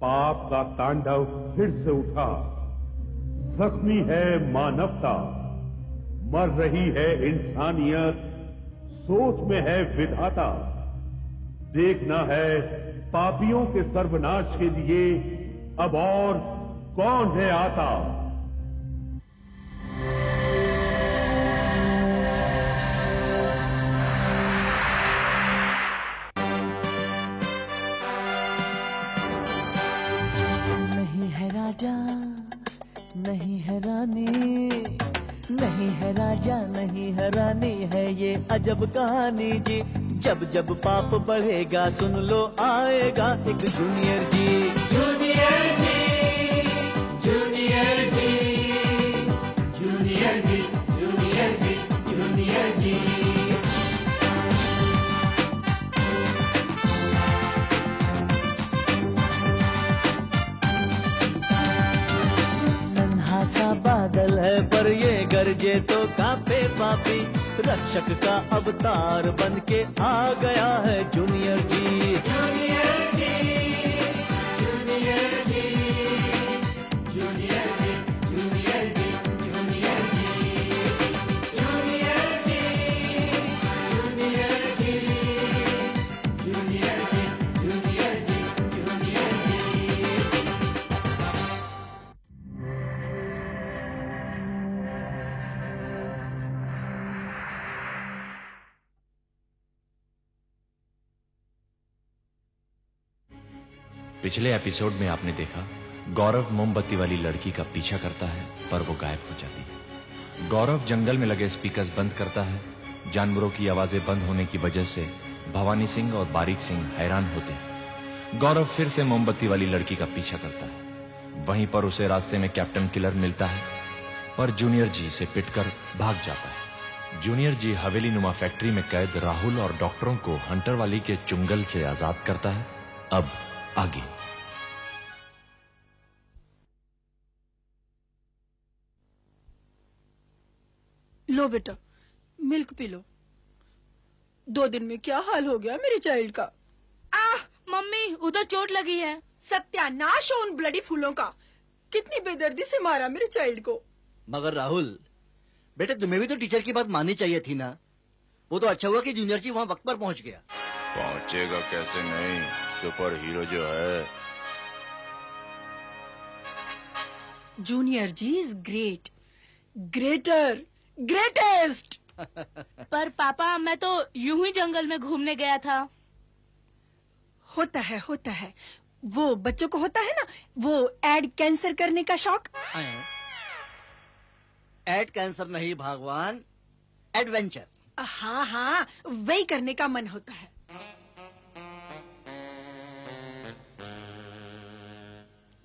पाप का तांडव फिर से उठा। जख्मी है मानवता, मर रही है इंसानियत, सोच में है विधाता। देखना है पापियों के सर्वनाश के लिए अब और कौन है आता। नहीं है राजा, नहीं है रानी, नहीं है राजा, नहीं है रानी, है ये अजब कहानी जी। जब जब पाप बढ़ेगा सुन लो आएगा एक जूनियर जी। जूनियर जी, जूनियर जी, जूनियर जी, जूनियर जी, जूनियर जी। नन्हा सा बादल है पर ये गरजे तो कांपे पापी। रक्षक का अवतार बन के आ गया है जूनियर जी। जूनियर जी, जूनियर जी, जूनियर जी, जूनियर जी, जूनियर जी, जूनियर जी, जूनियर जी, जूनियर जी, जूनियर जी, जूनियर जी। पिछले एपिसोड में आपने देखा गौरव मोमबत्ती वाली लड़की का पीछा करता है पर वो गायब हो जाती है। गौरव जंगल में लगे स्पीकर्स बंद करता है। जानवरों की आवाजें बंद होने की वजह से भवानी सिंह और बारीक सिंह हैरान होते हैं। गौरव फिर से मोमबत्ती वाली लड़की का पीछा करता है। वहीं पर उसे रास्ते में कैप्टन किलर मिलता है पर जूनियर जी से पिटकर भाग जाता है। जूनियर जी हवेली नुमा फैक्ट्री में कैद राहुल और डॉक्टरों को हंटर वाली के चुंगल से आजाद करता है। अब आगे। लो बेटा, मिल्क पी लो। 2 दिन में क्या हाल हो गया मेरे चाइल्ड का। आह मम्मी, उधर चोट लगी है। सत्यानाश हो उन ब्लडी फूलों का। कितनी बेदर्दी से मारा मेरे चाइल्ड को। मगर राहुल बेटे, तुम्हें भी तो टीचर की बात माननी चाहिए थी ना। वो तो अच्छा हुआ कि जूनियर जी वहाँ वक्त पर पहुँच गया। पहुंचेगा कैसे नहीं, सुपर हीरो जो है। Junior G is great, greater, greatest. पर पापा, मैं तो यूं ही जंगल में घूमने गया था। होता है, होता है। वो बच्चों को होता है ना, वो एड कैंसर करने का शौक। एड कैंसर नहीं भगवान, एडवेंचर। हाँ हाँ, वही करने का मन होता है।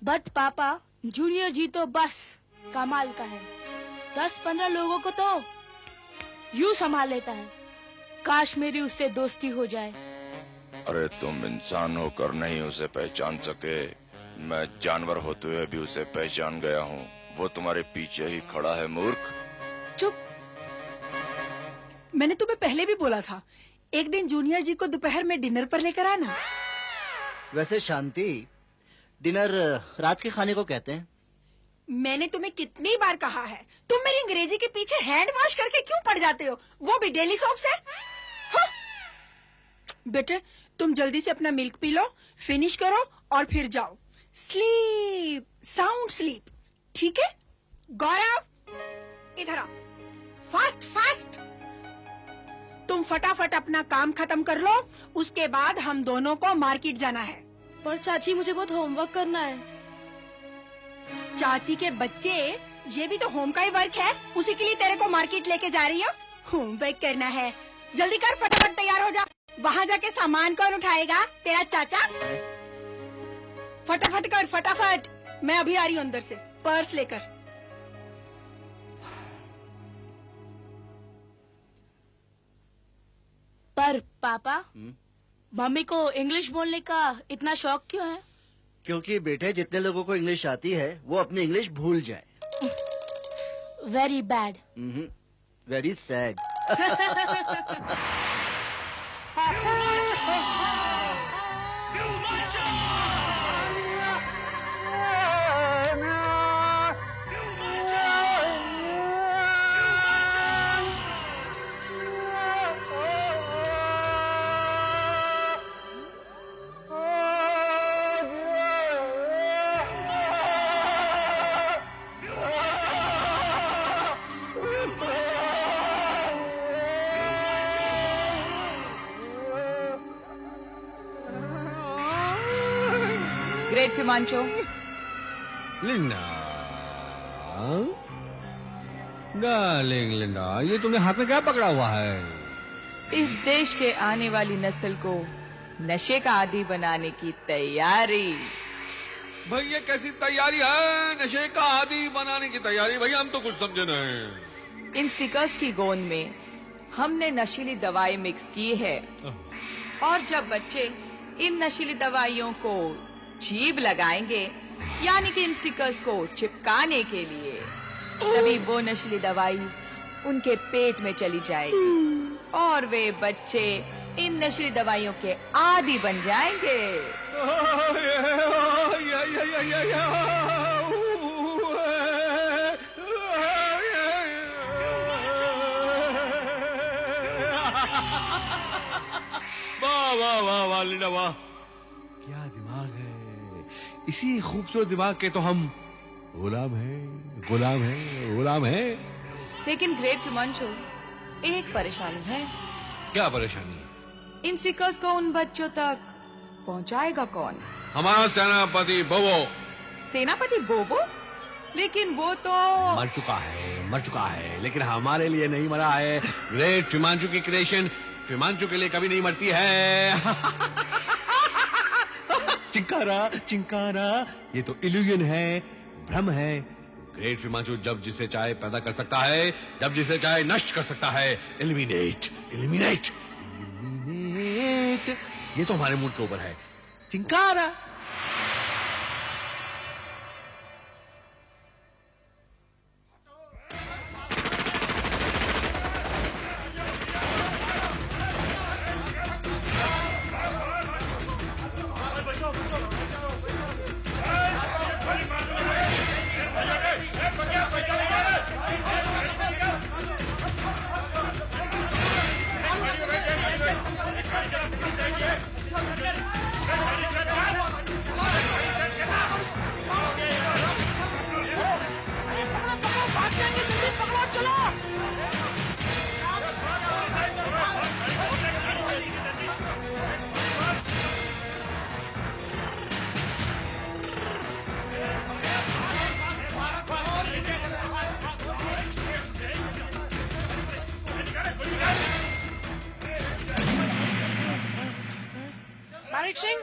बट पापा, जूनियर जी तो बस कमाल का है। 10-15 लोगों को तो यूं संभाल लेता है। काश मेरी उससे दोस्ती हो जाए। अरे तुम इंसान होकर नहीं उसे पहचान सके, मैं जानवर होते हुए भी उसे पहचान गया हूँ। वो तुम्हारे पीछे ही खड़ा है मूर्ख। चुप। मैंने तुम्हें पहले भी बोला था, एक दिन जूनियर जी को दोपहर में डिनर पर लेकर आना। वैसे शांति, डिनर रात के खाने को कहते हैं। मैंने तुम्हें कितनी बार कहा है, तुम मेरी अंग्रेजी के पीछे हैंड वॉश करके क्यों पड़ जाते हो, वो भी डेली सोप से। हाँ? बेटे, तुम जल्दी से अपना मिल्क पी लो, फिनिश करो और फिर जाओ। स्लीप, साउंड स्लीप, ठीक है? गौरव, इधर आओ। Fast fast. तुम फटाफट अपना काम खत्म कर लो, उसके बाद हम दोनों को मार्केट जाना है। पर चाची, मुझे बहुत होमवर्क करना है। चाची के बच्चे, ये भी तो होम का ही वर्क है, उसी के लिए तेरे को मार्केट लेके जा रही हो। होमवर्क करना है, जल्दी कर, फटाफट तैयार हो जा। वहाँ जाके सामान कौन उठाएगा? तेरा चाचा। फटाफट कर, फटाफट। मैं अभी आ रही हूँ अंदर से, पर्स लेकर। पर पापा, मम्मी को इंग्लिश बोलने का इतना शौक क्यों है? क्योंकि बेटे, जितने लोगों को इंग्लिश आती है वो अपनी इंग्लिश भूल जाए। Very bad. Very sad. Great फिमांचो। लिंडा, डार्लिंग लिंडा, ये तुमने हाथ में क्या पकड़ा हुआ है? इस देश के आने वाली नस्ल को नशे का आदी बनाने की तैयारी। भाई ये कैसी तैयारी है? नशे का आदी बनाने की तैयारी? भैया हम तो कुछ समझे नहीं। इन स्टिकर्स की गोंद में हमने नशीली दवाई मिक्स की है और जब बच्चे इन नशीली दवाइयों को जीभ लगाएंगे, यानी कि इन स्टिकर्स को चिपकाने के लिए, तभी वो नशीली दवाई उनके पेट में चली जाएगी और वे बच्चे इन नशीली दवाइयों के आदी बन जाएंगे। वाह वाह वाह वाह लिंडा वाह, क्या दिमाग है। इसी खूबसूरत दिमाग के तो हम गुलाम हैं, गुलाम हैं, गुलाम हैं। लेकिन ग्रेट फिमांचो, एक परेशानी है। क्या परेशानी? इन स्टिकर्स को उन बच्चों तक पहुंचाएगा कौन? हमारा सेनापति बोबो। सेनापति बोबो? लेकिन वो तो मर चुका है, लेकिन हमारे लिए नहीं मरा है। ग्रेट फिमांचो की क्रिएशन फिमांचो के लिए कभी नहीं मरती है। चिंकारा चिंकारा, ये तो इल्यूजन है, भ्रम है। ग्रेट फिमांचो जब जिसे चाहे पैदा कर सकता है, जब जिसे चाहे नष्ट कर सकता है। एलिमिनेट एलिमिनेट एलिमिनेट, ये तो हमारे मूड के ऊपर है। चिंकारा।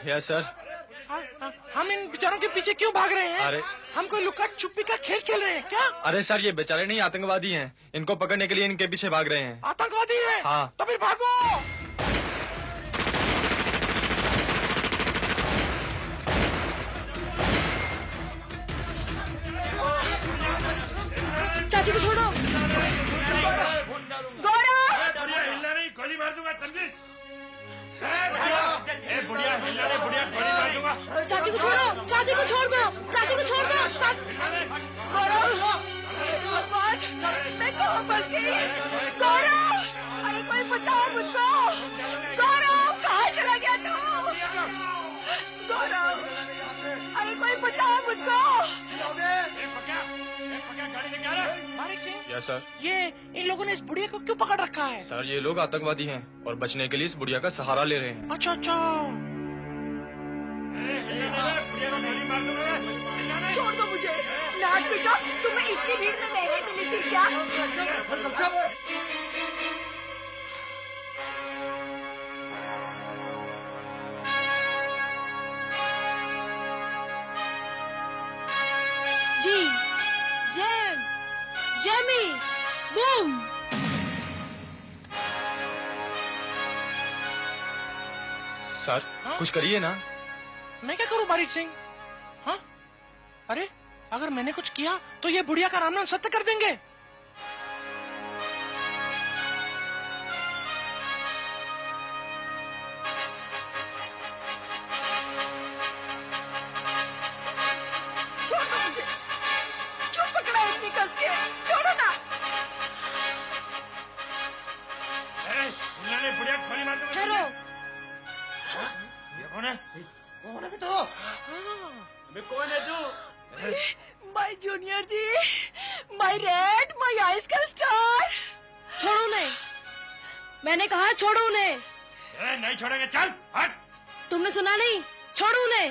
Yes sir. हम इन बेचारों के पीछे क्यों भाग रहे हैं? अरे हम कोई लुक्का छुपी का खेल खेल रहे हैं क्या? अरे सर, ये बेचारे नहीं आतंकवादी हैं, इनको पकड़ने के लिए इनके पीछे भाग रहे हैं। आतंकवादी है? हाँ। तो फिर भागो। चाची को छोड़ो। गोली मार दूंगा, समझी? बुढ़िया हिलना रे, बुढ़िया गोली मार दूंगा। चाची को छोड़ो, चाची को छोड़ दो, चाची को छोड़ दो। भगवान, मैं कहाँ फंस गई? गौरव, अरे कोई बचाओ मुझको। गौरव, कहाँ चला गया तू? गौरव, अरे कोई बचाओ मुझको। मारिक सिंह। Yes sir. ये इन लोगों ने इस बुढ़िया को क्यों पकड़ रखा है? सर, ये लोग आतंकवादी हैं और बचने के लिए इस बुढ़िया का सहारा ले रहे हैं। अच्छा अच्छा। छोड़ दो मुझे। नाश बेटा, तुम्हें इतनी भीड़ में मैं ही मिली थी क्या? जी, जैम, जैमी, बूम। सर, कुछ करिए ना। मैं क्या करूं बारिक सिंह? हाँ? अरे अगर मैंने कुछ किया तो ये बुढ़िया का राम नाम सत्य कर देंगे। छोड़ दो मुझे। क्यों पकड़ा इतनी कस के? छोड़ो ना। बुढ़िया गोली मार दूंगा। ठहरो। ये कौन है? कौन है तो? मैं कौन है तू? My junior G, my red, my ice का स्टार। छोड़ो उन्हें, मैंने कहा छोड़ो उन्हें। नहीं छोड़ेंगे, चल हट। तुमने सुना नहीं? छोड़ो उन्हें।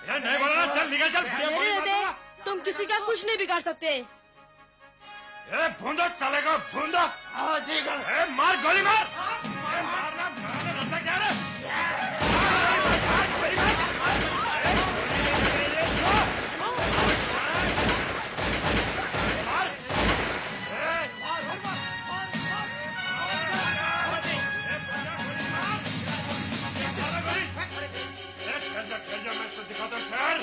नहीं बोला, चल निकल, चल। मेरे रहते तुम किसी का कुछ नहीं बिगाड़ सकते। भूंदो चलेगा, भूंदो। मार, गोली मार। मारना रास्ता क्या है? मैं तो दिखाता हूँ, ठहर।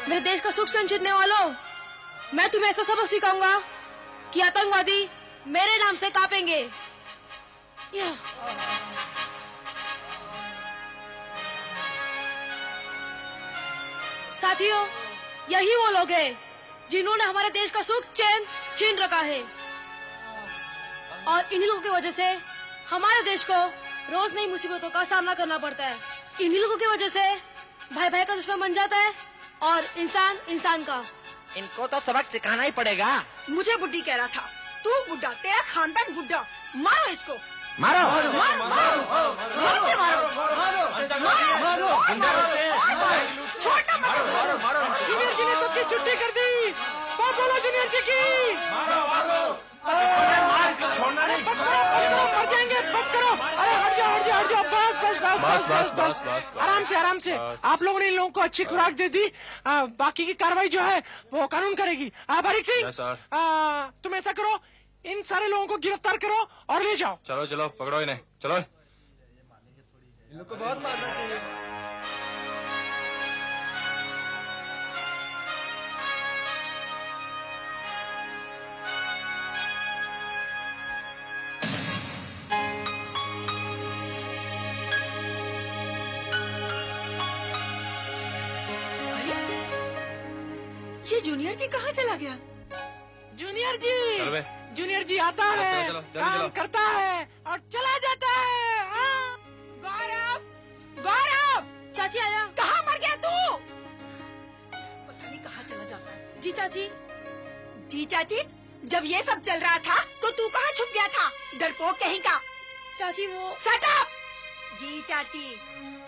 मेरे देश का सुख संचुनने वालों, मैं तुम्हें ऐसा सबक सिखाऊंगा कि आतंकवादी मेरे नाम से कांपेंगे। साथियों, यही वो लोग हैं जिन्होंने हमारे देश का सुख चैन छीन रखा है, और इन्हीं लोगों की वजह से हमारे देश को रोज नई मुसीबतों का सामना करना पड़ता है। इन्हीं लोगों की वजह से भाई भाई का दुश्मन बन जाता है और इंसान इंसान का। इनको तो सबक सिखाना ही पड़ेगा। मुझे बुड्ढी कह रहा था, तू बुड्ढा, तेरा खानदान बुड्ढा। मारो इसको, मारो मारो मारो, जोर से मारो, मारो, छोड़ना मत। जूनियर जी ने सबकी छुट्टी कर दी। बोलो जूनियर जी की। छोड़ना नहीं, मर जाएंगे, बच करो। अरे हट जाओ, हट जाओ, हट जाओ, बस। आराम से। आप लोगों ने इन लोगों को अच्छी खुराक दे दी। बाकी की कार्रवाई जो है वो कानून करेगी। बारीक सिंह, तुम ऐसा करो, इन सारे लोगों को गिरफ्तार करो और ले जाओ। चलो पकड़ो इन्हें, चलो। इन लोग को बहुत मारना चाहिए। ये जूनियर जी कहाँ चला गया? जूनियर जी, जूनियर जी आता है, काम करता है और चला जाता है। गौरव, गौरव, चाची आया। कहाँ मर गया तू? पता नहीं कहाँ चला जाता है। जी चाची। जी चाची, जब ये सब चल रहा था तो तू कहाँ छुप गया था? डरपोक कहीं का। चाची वो शट अप। जी चाची,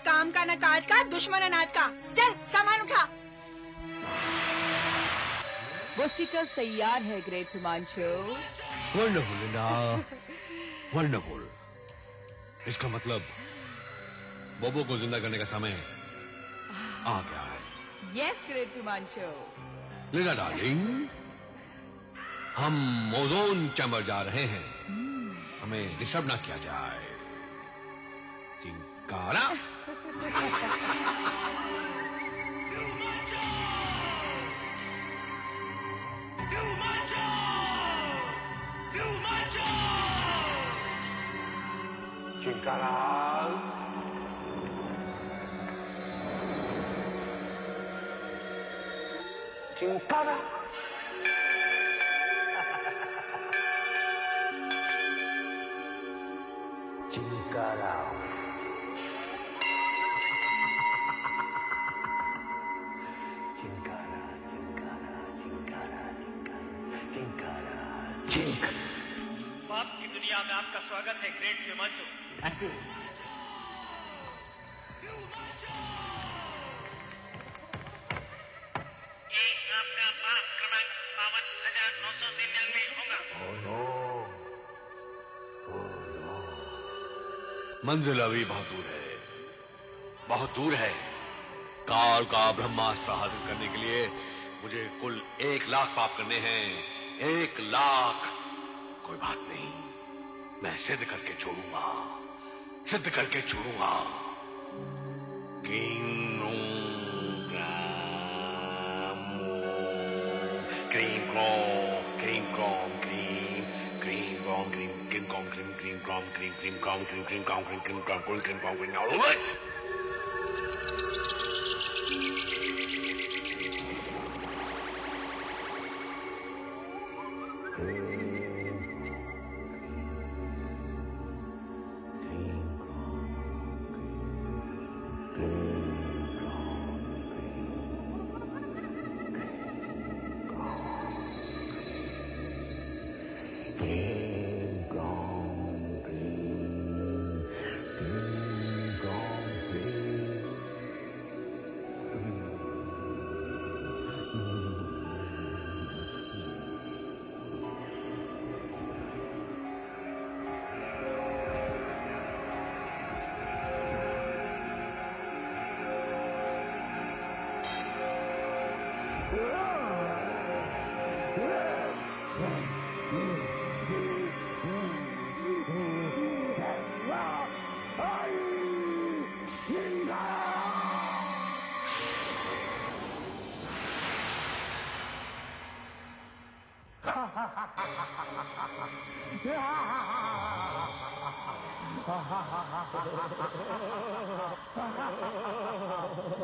काम का न काज का, दुश्मन अनाज का। चल सामान उठा। वो स्टिकर्स तैयार है great Himanshu. Wonderful Linda, wonderful. इसका मतलब बोबो को जिंदा करने का समय आ गया है। Yes great Himanshu. Linda darling, हम ओजोन चैम्बर जा रहे हैं, हमें डिस्टर्ब ना किया जाए। चिंकारा। चिंकारा। चिंकारा। चिंकारा। चिंकारा, चिंकारा, चिंकारा, चिंकारा, चिंकारा, चिंक। बाप की दुनिया में आपका स्वागत है ग्रेट हिमांशु। Thank you. ये आपका पास क्रमांक 52,993 होगा। मंजिल अभी बहुत दूर है, बहुत दूर है। काल का ब्रह्मास्त्र हासिल करने के लिए मुझे कुल 1 लाख पाप करने हैं। 1 लाख। कोई बात नहीं, मैं सिद्ध करके छोड़ूंगा, सिद्ध करके छोड़ूंगा। Cream Chrome, cream Chrome, cream cream Chrome, cream cream Chrome, cream cream Chrome, cream cream Chrome, cream cream Chrome, cream cream Chrome, cream cream Chrome, cream cream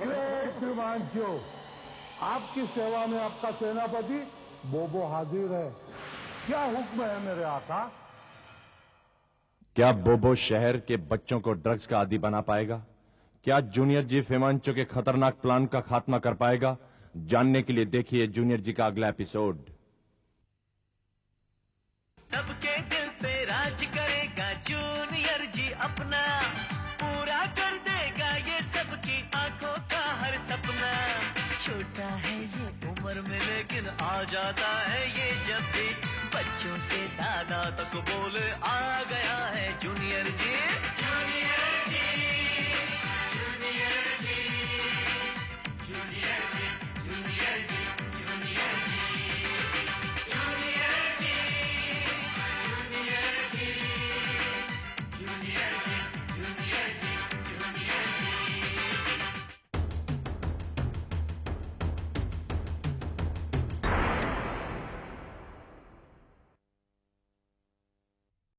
great Himanshu, आपकी सेवा में आपका सेनापति बोबो हाजिर है। क्या हुक्म है मेरे आका? क्या बोबो शहर के बच्चों को ड्रग्स का आदी बना पाएगा? क्या जूनियर जी हिमांशु के खतरनाक प्लान का खात्मा कर पाएगा? जानने के लिए देखिए जूनियर जी का अगला एपिसोड। सबके दिल पे राज करेगा जूनियर जी अपना, पूरा कर देगा ये सबकी आंखों का हर सपना। छोटा है ये उम्र में लेकिन आ जाता है ये जब भी बच्चों से दादा तक बोले आ गया है जूनियर जी।